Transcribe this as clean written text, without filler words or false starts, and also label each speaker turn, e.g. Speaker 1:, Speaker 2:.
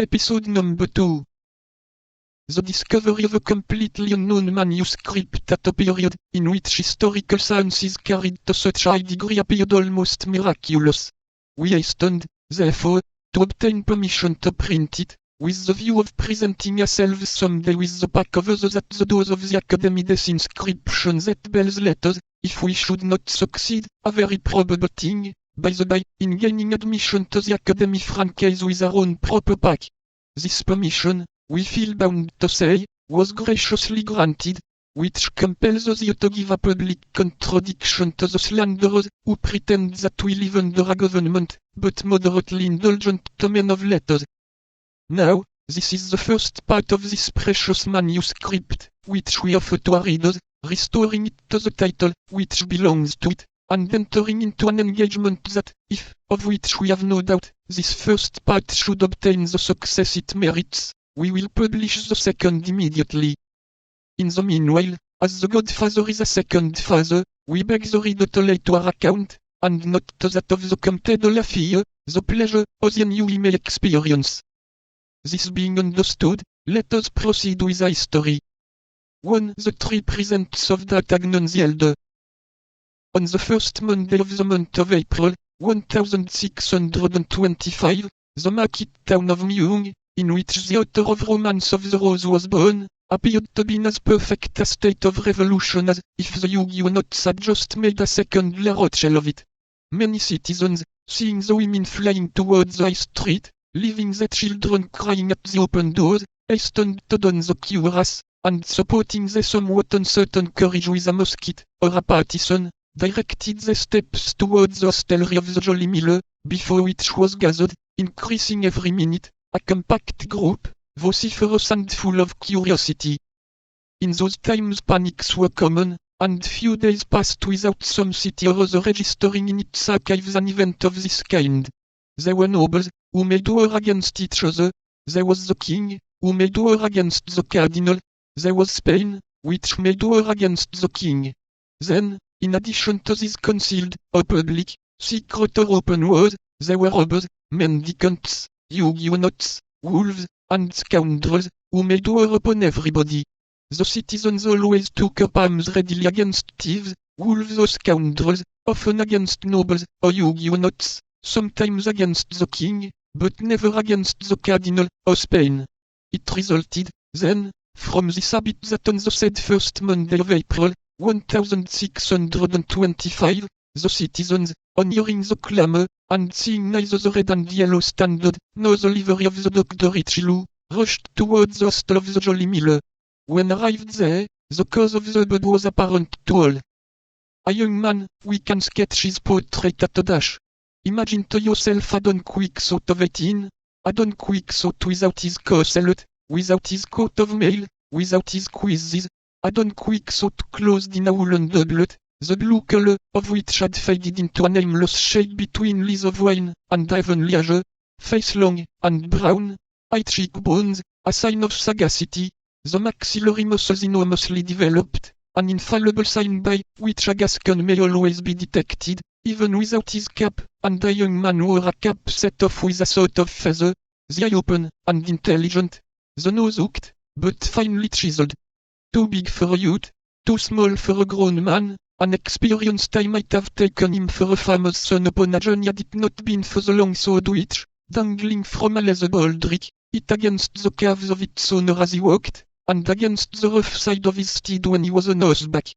Speaker 1: Episode number 2. The discovery of a completely unknown manuscript at a period in which historical science is carried to such high degree appeared almost miraculous. We hastened, therefore, to obtain permission to print it, with the view of presenting ourselves someday with the pack of others at the doors of the Academy des inscriptions that bears letters, if we should not succeed, a very probable thing, by the by, in gaining admission to the Academy franchise with our own proper pack. This permission, we feel bound to say, was graciously granted, which compels us to give a public contradiction to the slanderers who pretend that we live under a government, but moderately indulgent to men of letters. Now, this is the first part of this precious manuscript, which we offer to our readers, restoring it to the title which belongs to it, and entering into an engagement that, if, of which we have no doubt, this first part should obtain the success it merits, we will publish the second immediately. In the meanwhile, as the Godfather is a second father, we beg the reader to lay to our account, and not to that of the Comte de la Fille, the pleasure or the ennui we may experience. This being understood, let us proceed with our history. 1. The three presents of D'Artagnan the Elder. On the first Monday of the month of April, 1625, the market town of Meung, in which the author of Romance of the Rose was born, appeared to be in as perfect a state of revolution as if the Huguenots had just made a second La Rochelle of it. Many citizens, seeing the women flying towards the high street, leaving their children crying at the open doors, hastened to don the cuirass, and supporting their somewhat uncertain courage with a musket, or a partisan, directed their steps towards the hostelry of the Jolly Miller, before which was gathered, increasing every minute, a compact group, vociferous and full of curiosity. In those times panics were common, and few days passed without some city or other registering in its archives an event of this kind. There were nobles, who made war against each other, there was the king, who made war against the cardinal, there was Spain, which made war against the king. Then, in addition to these concealed, or public, secret or open wars, there were robbers, mendicants, Huguenots, wolves, and scoundrels, who made war upon everybody. The citizens always took up arms readily against thieves, wolves or scoundrels, often against nobles, or Huguenots, sometimes against the king, but never against the cardinal, or Spain. It resulted, then, from this habit that on the said first Monday of April, 1625, the citizens, on hearing the clamour, and seeing neither the red and yellow standard, nor the livery of the Duc de Richelieu, rushed towards the hostel of the Jolly Miller. When arrived there, the cause of the abode was apparent to all. A young man, we can sketch his portrait at a dash. Imagine to yourself a Don Quixote of 18, a Don Quixote without his corselet, without his coat of mail, without his quizzes, a Don Quixote clothed in a woolen doublet, the blue color of which had faded into a nameless shade between lees of wine and heavenly azure, face long and brown, high cheekbones, a sign of sagacity, the maxillary muscles enormously developed, an infallible sign by which a Gascon may always be detected, even without his cap, and a young man wore a cap set off with a sort of feather, the eye open and intelligent, the nose hooked, but finely chiseled. Too big for a youth, too small for a grown man, an experienced eye might have taken him for a farmer's son upon a journey had it not been for the long sword which, dangling from a leather baldric, hit against the calves of its owner as he walked, and against the rough side of his steed when he was on horseback.